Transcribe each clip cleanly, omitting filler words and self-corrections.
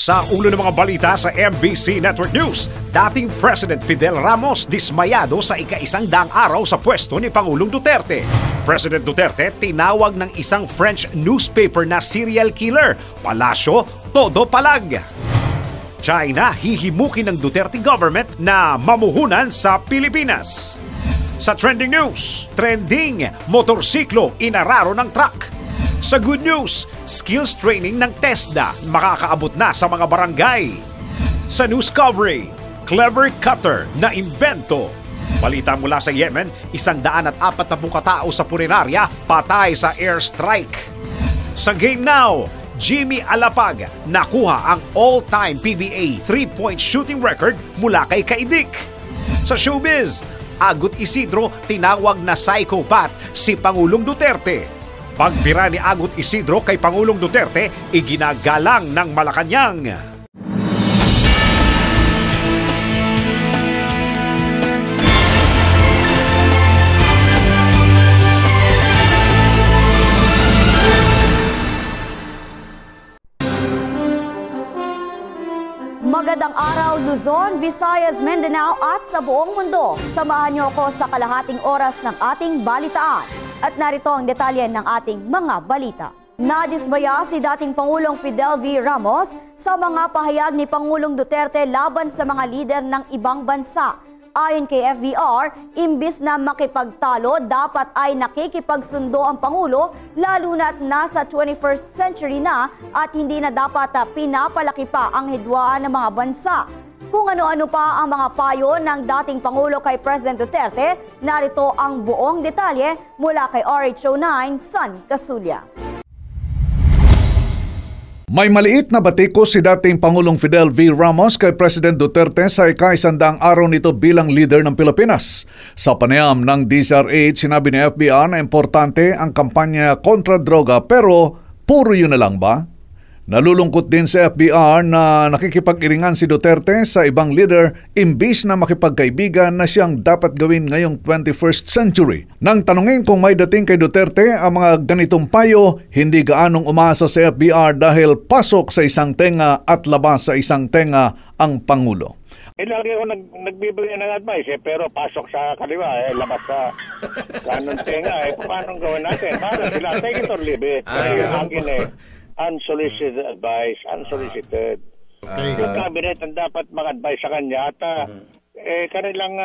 Sa ulo ng mga balita sa MBC Network News, dating President Fidel Ramos dismayado sa ika-100 araw sa pwesto ni Pangulong Duterte. President Duterte tinawag ng isang French newspaper na serial killer, Palasyo Todo Palag. China hihimukin ng Duterte government na mamuhunan sa Pilipinas. Sa trending news, trending, motorsiklo inararo ng truck. Sa good news, skills training ng TESDA makakaabot na sa mga barangay. Sa news coverage, clever cutter na imbento. Balita mula sa Yemen, 140 katao sa punerarya patay sa airstrike. Sa Game Now, Jimmy Alapag nakuha ang all-time PBA 3-point shooting record mula kay Kaidik. Sa showbiz, Agut Isidro tinawag na psychopath si Pangulong Duterte. Pagbira ni Agut Isidro kay Pangulong Duterte, iginagalang ng Malacanang. Magandang araw Luzon, Visayas, Mindanao at sa buong mundo. Samahan niyo ako sa kalahating oras ng ating balitaan. At narito ang detalye ng ating mga balita. Nadismaya si dating Pangulong Fidel V. Ramos sa mga pahayag ni Pangulong Duterte laban sa mga lider ng ibang bansa. Ayon kay FVR, imbis na makipagtalo, dapat ay nakikipagsundo ang Pangulo lalo na't nasa 21st century na at hindi na dapat pinapalaki pa ang hidwaan ng mga bansa. Kung ano-ano pa ang mga payo ng dating Pangulo kay President Duterte, narito ang buong detalye mula kay RHO9, Son Casulia. May maliit na batikos si dating Pangulong Fidel V. Ramos kay President Duterte sa ika-100 araw nito bilang leader ng Pilipinas. Sa panayam ng DZRH, sinabi ni FBR na importante ang kampanya kontra droga pero puro yun na lang ba? Nalulungkot din sa FBR na nakikipag-iringan si Duterte sa ibang leader imbis na makipagkaibigan na siyang dapat gawin ngayong 21st century. Nang tanungin kung may dating kay Duterte ang mga ganitong payo, hindi gaanong umasa sa FBR dahil pasok sa isang tenga at labas sa isang tenga ang Pangulo. Lagi ako nagbibigay ng advice pero pasok sa kaliwa, labas sa kanong tenga. Paano gawin natin? Para sila, take it or leave it. Yung akin unsolicited advice, unsolicited. Yung cabinet ang dapat mag-advise sa kanya at kanilang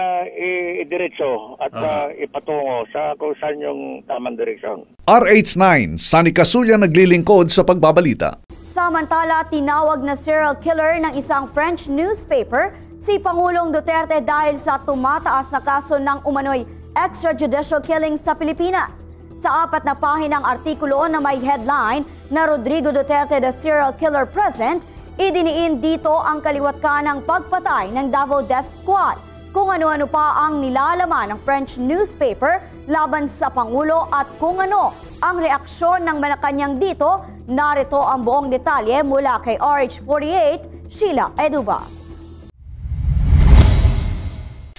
idiretso at ipatungo sa kung saan yung tamang direksyon. RH9, Sunny Casulia naglilingkod sa pagbabalita. Samantala, tinawag na serial killer ng isang French newspaper si Pangulong Duterte dahil sa tumataas na kaso ng umano'y extrajudicial killing sa Pilipinas. Sa 4 na pahinang artikulo na may headline na Rodrigo Duterte the Serial Killer Present, idiniin dito ang kaliwat kanang pagpatay ng Davao Death Squad. Kung ano-ano pa ang nilalaman ng French newspaper laban sa Pangulo at kung ano ang reaksyon ng Malacanang dito, narito ang buong detalye mula kay RH48, Sheila Edubas.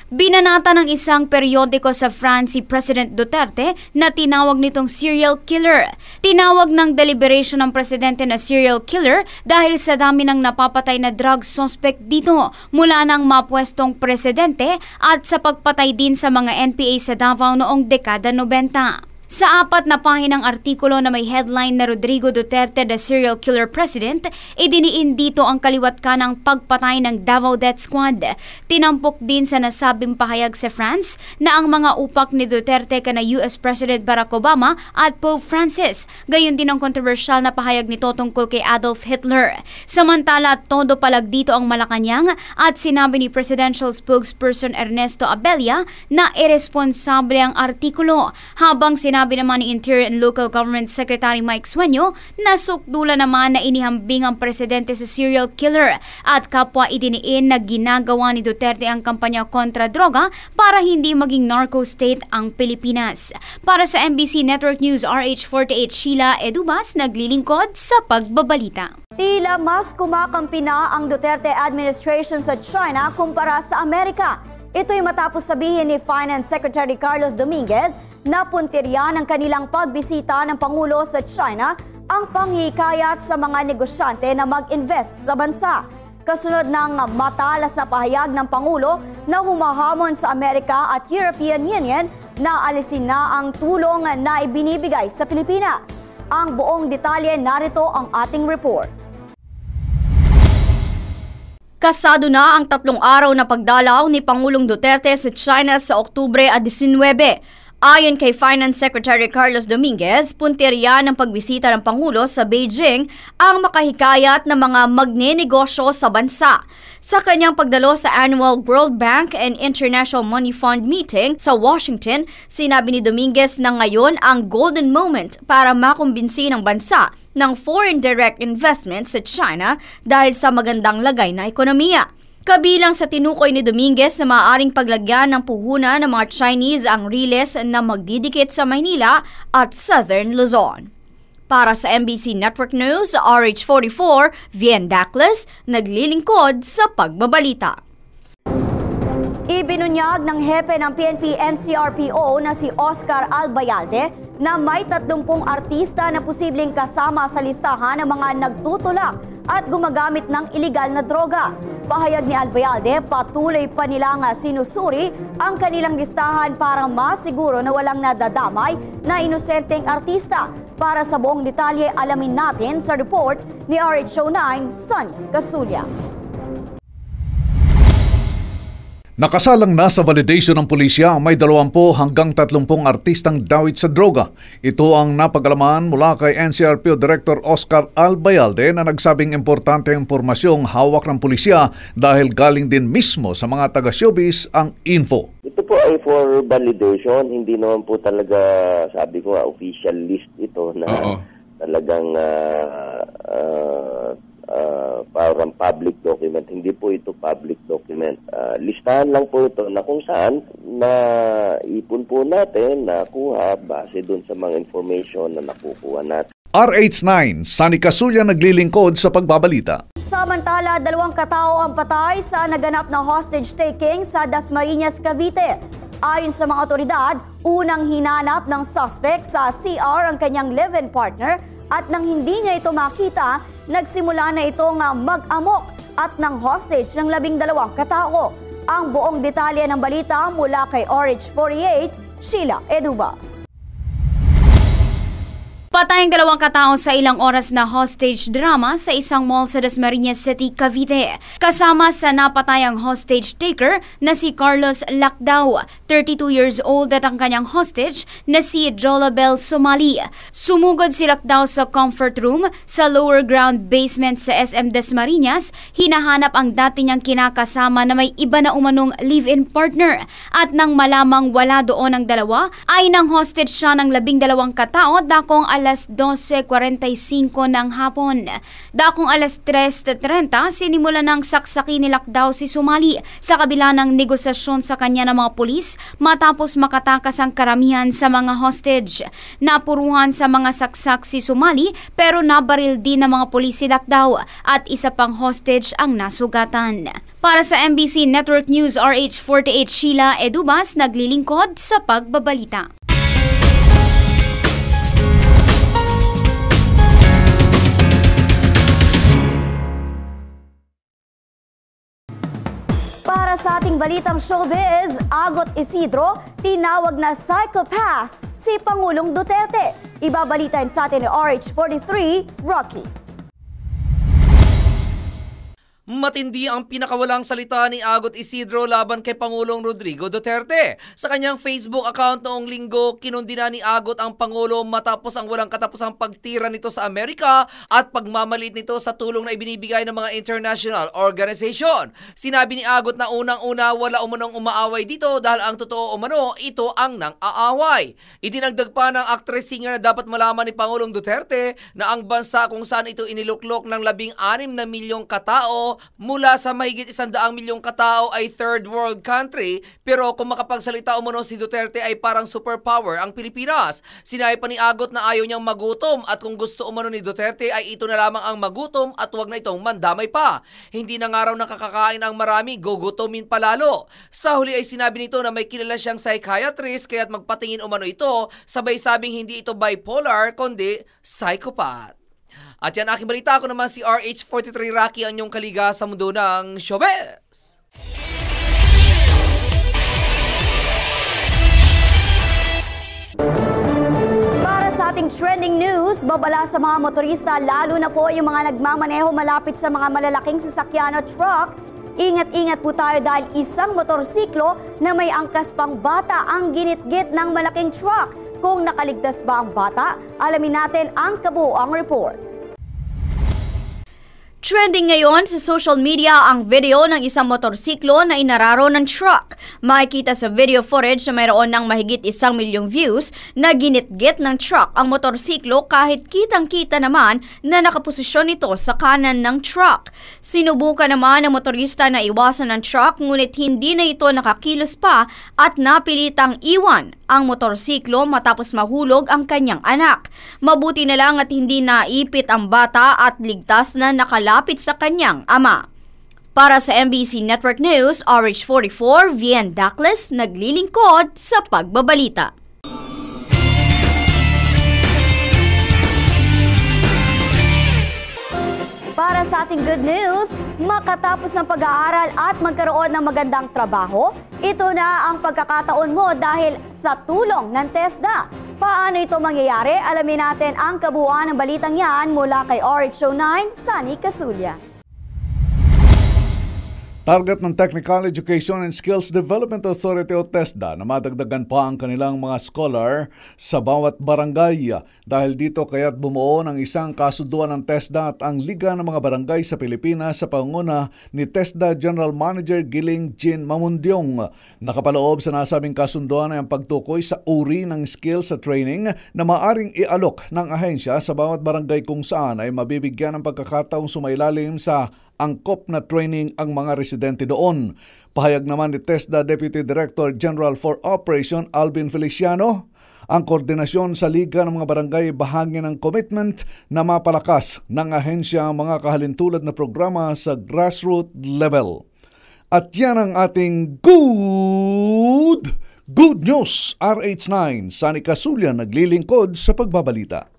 Binanata ng isang periodiko sa France si President Duterte na tinawag nitong serial killer. Tinawag ng deliberation ng presidente na serial killer dahil sa dami ng napapatay na drug suspect dito mula ng mapwestong presidente at sa pagpatay din sa mga NPA sa Davao noong dekada 90. Sa 4 na pahinang artikulo na may headline na Rodrigo Duterte the Serial Killer President, idiniin dito ang kaliwat kanang pagpatay ng Davao Death Squad. Tinampok din sa nasabing pahayag sa France na ang mga upak ni Duterte kana US President Barack Obama at Pope Francis. Gayon din ang kontrobersyal na pahayag nito tungkol kay Adolf Hitler. Samantala, todo palag dito ang Malacanang at sinabi ni Presidential Spokesperson Ernesto Abella na irresponsable ang artikulo, habang sinabi naman ni Interior and Local Government Secretary Mike Sueño na sukdula naman na inihambing ang presidente sa serial killer at kapwa idiniin na ginagawa ni Duterte ang kampanya kontra droga para hindi maging narco state ang Pilipinas. Para sa MBC Network News, RH48 Sheila Edubas naglilingkod sa pagbabalita. Tila mas kumakampi na ang Duterte administration sa China kumpara sa Amerika. Ito'y matapos sabihin ni Finance Secretary Carlos Dominguez na puntirya ng kanilang pagbisita ng Pangulo sa China ang panghihikayat sa mga negosyante na mag-invest sa bansa. Kasunod ng matalas na pahayag ng Pangulo na humahamon sa Amerika at European Union na alisin na ang tulong na ibinibigay sa Pilipinas. Ang buong detalye narito ang ating report. Kasado na ang 3 araw na pagdalaw ni Pangulong Duterte sa China sa Oktubre 19. Ayon kay Finance Secretary Carlos Dominguez, punteriya ng pagbisita ng Pangulo sa Beijing ang makahikayat ng mga magnenegosyo sa bansa. Sa kanyang pagdalo sa annual World Bank and International Money Fund meeting sa Washington, sinabi ni Dominguez na ngayon ang golden moment para makumbinsi ng bansa ng foreign direct investment sa China dahil sa magandang lagay na ekonomiya. Kabilang sa tinukoy ni Dominguez na maaaring paglagyan ng puhunan ng mga Chinese ang riles na magdidikit sa Maynila at Southern Luzon. Para sa MBC Network News, RH44, Vien Dacles, naglilingkod sa pagbabalita. Ibinunyag ng hepe ng PNP-NCRPO na si Oscar Albayalde na may 30 artista na posibleng kasama sa listahan ng mga nagtutulak at gumagamit ng iligal na droga. Pahayag ni Albayalde, patuloy pa nilang sinusuri ang kanilang listahan para masiguro na walang nadadamay na inosenteng artista. Para sa buong detalye, alamin natin sa report ni RH09, Sonny Casulia. Nakasalang na sa validation ng pulisya may 20 hanggang 30 artistang dawit sa droga. Ito ang napag-alaman mula kay NCRPO Director Oscar Albayalde na nagsabing importante ang impormasyong hawak ng pulisya dahil galing din mismo sa mga taga-showbiz ang info. Ito po ay for validation, hindi naman po talaga, sabi ko official list ito na talagang parang public document. Hindi po ito public document. Listahan lang po ito na kung saan na ipon po natin, nakuha base dun sa mga information na nakukuha natin. RH9, Sonny Casulia naglilingkod sa pagbabalita. Samantala, 2 katao ang patay sa naganap na hostage-taking sa Dasmariñas, Cavite. Ayon sa mga otoridad, unang hinanap ng suspect sa CR ang kanyang live-in partner at nang hindi niya ito makita, nagsimula na itong mag-amok at ng hostage ng 12 katao. Ang buong detalye ng balita mula kay RH48, Sheila Edubas. Patay ang 2 katao sa ilang oras na hostage drama sa isang mall sa Dasmariñas City, Cavite. Kasama sa napatayang hostage taker na si Carlos Lacdao, 32 years old at ang kanyang hostage na si Jolabel Somali. Sumugod si Lacdao sa comfort room sa lower ground basement sa SM Dasmariñas. Hinahanap ang dati niyang kinakasama na may iba na umanong live-in partner. At nang malamang wala doon ang dalawa, ay nang hostage siya ng 12 katao dakong alas 12:45 ng hapon. Dakong alas 3:30, sinimula ng saksaki ni Lacdao si Somali sa kabila ng negosasyon sa kanya ng mga pulis matapos makatakas ang karamihan sa mga hostage. Napuruhan sa mga saksak si Somali pero nabaril din ng mga pulis si Lacdao at isa pang hostage ang nasugatan. Para sa MBC Network News, RH48, Sheila Edubas, naglilingkod sa pagbabalita. Para sa ating balitang showbiz, Agot Isidro, tinawag na psychopath si Pangulong Duterte. Ibabalitain sa atin ni RH43, Rocky. Matindi ang pinakawalang salita ni Agot Isidro laban kay Pangulong Rodrigo Duterte. Sa kanyang Facebook account noong linggo, kinundina ni Agot ang Pangulo matapos ang walang katapusang pagtira nito sa Amerika at pagmamaliit nito sa tulong na ibinibigay ng mga international organization. Sinabi ni Agot na unang-una wala umanong umaaway dito dahil ang totoo umano, ito ang nang-aaway. Idinagdag pa ng actress-singer na dapat malaman ni Pangulong Duterte na ang bansa kung saan ito iniluklok ng 16 na milyong katao mula sa mahigit 100 milyong katao ay third world country, pero kung makapagsalita umano si Duterte ay parang superpower ang Pilipinas. Sinabi pa ni Agot na ayaw niyang magutom at kung gusto umano ni Duterte ay ito na lamang ang magutom at wag na itong mandamay pa. Hindi na nga raw nakakakain ang marami, gugutomin palalo. Sa huli ay sinabi nito na may kilala siyang psychiatrist kaya't magpatingin umano ito, sabay sabing hindi ito bipolar kundi psychopath. At yan aking balita, ako naman si RH43 Rocky, ang inyong kaliga sa mundo ng showbiz. Para sa ating trending news, babala sa mga motorista, lalo na po yung mga nagmamaneho malapit sa mga malalaking sasakyan o truck. Ingat-ingat po tayo dahil isang motorsiklo na may angkas pang bata ang ginitgit ng malaking truck. Kung nakaligtas ba ang bata, alamin natin ang kabuuang report. Trending ngayon sa social media ang video ng isang motorsiklo na inararo ng truck. Makikita sa video footage na mayroon ng mahigit 1 milyong views na ginitgit ng truck ang motorsiklo kahit kitang-kita naman na nakaposisyon ito sa kanan ng truck. Sinubukan naman ng motorista na iwasan ng truck ngunit hindi na ito nakakilos pa at napilitang iwan ang motorsiklo matapos mahulog ang kanyang anak. Mabuti na lang at hindi naipit ang bata at ligtas na nakalapit sa kanyang ama. Para sa MBC Network News, RH44, Vian Dacles, naglilingkod sa pagbabalita. Para sa ating good news, makatapos ng pag-aaral at magkaroon ng magandang trabaho, ito na ang pagkakataon mo dahil sa tulong ng TESDA. Paano ito mangyayari? Alamin natin ang kabuuan ng balitang yan mula kay RH09, Sunny Casulia. Target ng Technical Education and Skills Development Authority o TESDA na madagdagan pa ang kanilang mga scholar sa bawat barangay. Dahil dito kaya't bumuo ng isang kasunduan ng TESDA at ang Liga ng mga Barangay sa Pilipinas sa pangunguna ni TESDA General Manager Giling Jean Mamundyong. Nakapaloob sa nasabing kasunduan ay ang pagtukoy sa uri ng skills sa training na maaring ialok ng ahensya sa bawat barangay kung saan ay mabibigyan ng pagkakataong sumailalim sa angkop na training ang mga residente doon. Pahayag naman ni TESDA Deputy Director General for Operation Alvin Feliciano, ang koordinasyon sa Liga ng mga Barangay bahagi ng commitment na mapalakas ng ahensya ang mga kahalintulad na programa sa grassroots level. At yan ang ating good news. RH9, Sunny Casulia naglilingkod sa pagbabalita.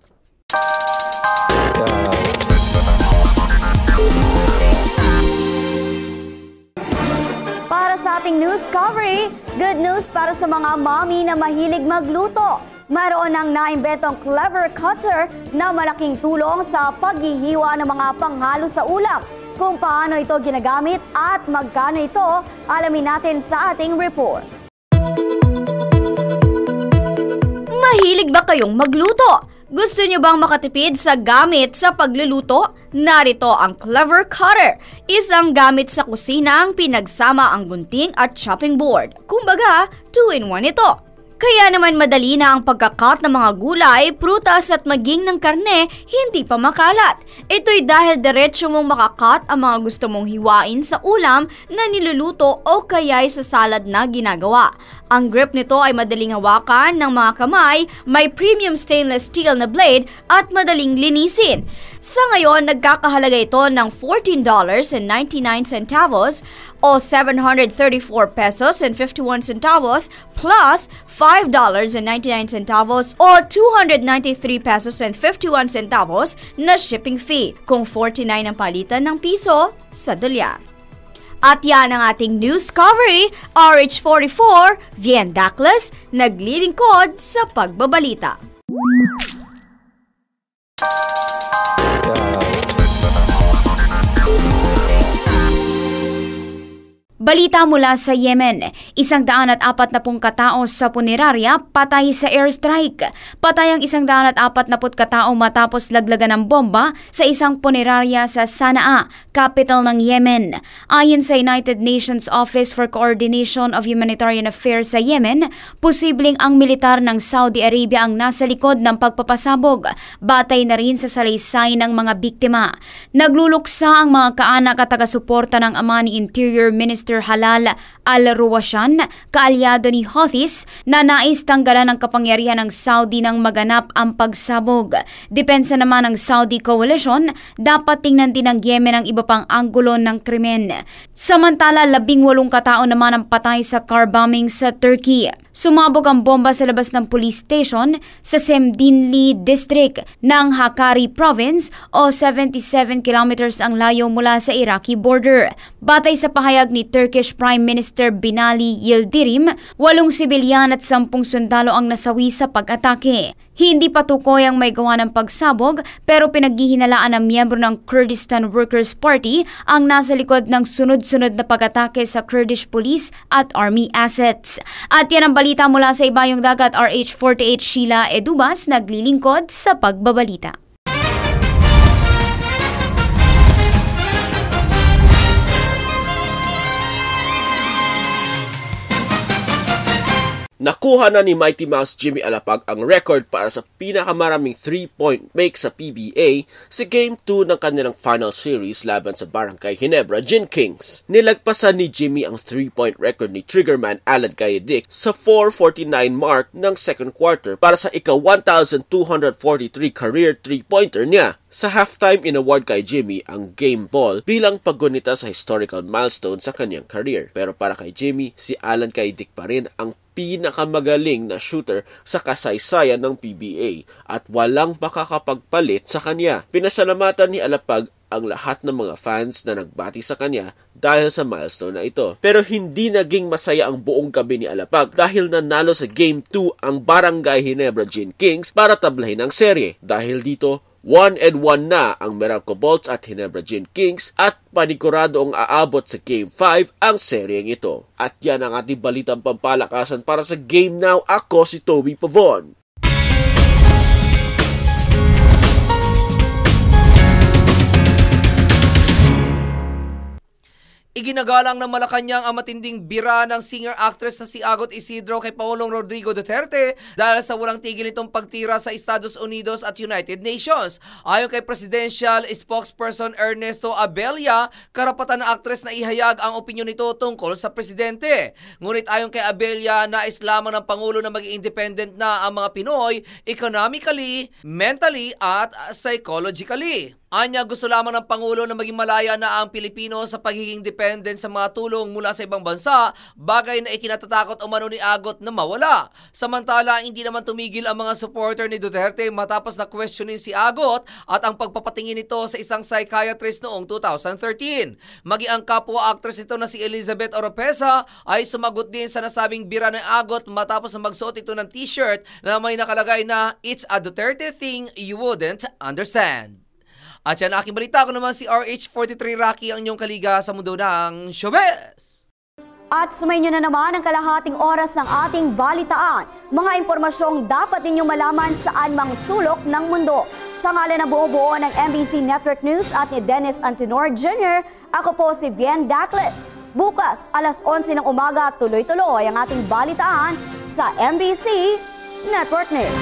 Para sa ating news coverage, good news para sa mga mommy na mahilig magluto. Mayroon ng naimbentong clever cutter na malaking tulong sa paghihiwa ng mga panghalo sa ulam. Kung paano ito ginagamit at magkano ito, alamin natin sa ating report. Mahilig ba kayong magluto? Gusto niyo bang makatipid sa gamit sa pagluluto? Narito ang Clever Cutter, isang gamit sa kusina ang pinagsama ang gunting at chopping board. Kumbaga, 2-in-1 ito. Kaya naman madali na ang pagkakat ng mga gulay, prutas at maging ng karne, hindi pa makalat. Ito'y dahil diretso mong makakat ang mga gusto mong hiwain sa ulam na niluluto o kaya'y sa salad na ginagawa. Ang grip nito ay madaling hawakan ng mga kamay, may premium stainless steel na blade at madaling linisin. Sa ngayon, nagkakahalaga ito ng $14.99 o 734 pesos and 51 centavos plus $5.99 o 293 pesos and 51 centavos na shipping fee kung 49 ang palitan ng piso sa dolyar. At yan ang ating news coverage. RH44, Vian Dacles, naglilingkod sa pagbabalita. Balita mula sa Yemen, 140 katao sa punerarya patay sa airstrike. Patay ang 140 katao matapos laglagan ng bomba sa isang punerarya sa Sana'a, capital ng Yemen. Ayon sa United Nations Office for Coordination of Humanitarian Affairs sa Yemen, posibleng ang militar ng Saudi Arabia ang nasa likod ng pagpapasabog. Batay na rin sa salaysay ng mga biktima. Nagluluksa ang mga kaanak at taga-suporta ng ama ni Interior Minister dictator Halal al-Ruwashan, kaalyado ni Houthis, na nais tanggalan ng kapangyarihan ng Saudi nang maganap ang pagsabog. Depensa naman ng Saudi coalition, dapat tingnan din ng Yemen ang iba pang anggulo ng krimen. Samantala, 18 katao naman ang patay sa car bombing sa Turkey. Sumabog ang bomba sa labas ng police station sa Semdinli District ng Hakkari Province o 77 kilometers ang layo mula sa Iraqi border. Batay sa pahayag ni Turkish Prime Minister Binali Yildirim, 8 sibilyan at 10 sundalo ang nasawi sa pag-atake. Hindi patukoy ang may gawa ng pagsabog pero pinaghihinalaan ng miyembro ng Kurdistan Workers' Party ang nasa likod ng sunod-sunod na pag-atake sa Kurdish police at army assets. At yan ang balita mula sa Ibayong Dagat. RH48 Sheila Edubas naglilingkod sa pagbabalita. Nakuha na ni Mighty Mouse Jimmy Alapag ang record para sa pinakamaraming 3-point make sa PBA sa Game 2 ng kanilang final series laban sa Barangay Ginebra Gin Kings. Nilagpasan ni Jimmy ang 3-point record ni Triggerman Alan Gayedic sa 4:49 mark ng second quarter para sa ika-1,243 career 3-pointer niya. Sa halftime, inaward kay Jimmy ang game ball bilang paggunita sa historical milestone sa kanyang career. Pero para kay Jimmy, si Alan Gayedic pa rin ang pinakamagaling na shooter sa kasaysayan ng PBA at walang makakapagpalit sa kanya. Pinasalamatan ni Alapag ang lahat ng mga fans na nagbati sa kanya dahil sa milestone na ito. Pero hindi naging masaya ang buong gabi ni Alapag dahil nanalo sa Game 2 ang Barangay Ginebra Gin Kings para tablahin ang serye. Dahil dito, 1-1 na ang Meralco Bolts at Ginebra Gin Kings at panigurado ang aabot sa Game 5 ang seryeng ito. At yan ang ating balitang pampalakasan para sa Game Now. Ako si Toby Pavon. Iginagalang ng Malacanang ang matinding bira ng singer-actress na si Agot Isidro kay Pangulong Rodrigo Duterte dahil sa walang tigil nitong pagtira sa Estados Unidos at United Nations. Ayon kay Presidential Spokesperson Ernesto Abella, karapatan ng actress na ihayag ang opinyon nito tungkol sa presidente. Ngunit ayon kay Abella, nais lamang ng Pangulo na maging independent na ang mga Pinoy economically, mentally at psychologically. Anya, gusto lamang ng Pangulo na maging malaya na ang Pilipino sa pagiging dependent sa mga tulong mula sa ibang bansa, bagay na ikinatatakot umano ni Agot na mawala. Samantala, hindi naman tumigil ang mga supporter ni Duterte matapos na questionin si Agot at ang pagpapatingin nito sa isang psychiatrist noong 2013. Maging ang kapwa-actress nito na si Elizabeth Oropesa ay sumagot din sa nasabing bira ng Agot matapos na magsuot ito ng t-shirt na may nakalagay na "It's a Duterte thing you wouldn't understand." At yan aking balita, ko naman si RH43 Rocky ang inyong kaliga sa mundo ng showbiz. At sumayin nyo na naman ang kalahating oras ng ating balitaan. Mga impormasyong dapat ninyong malaman saan mang sulok ng mundo. Sa ngalan ng buo-buo ng MBC Network News at ni Dennis Antenor Jr., ako po si Vian Dacles. Bukas, alas 11 ng umaga, tuloy-tuloy ang ating balitaan sa MBC Network News.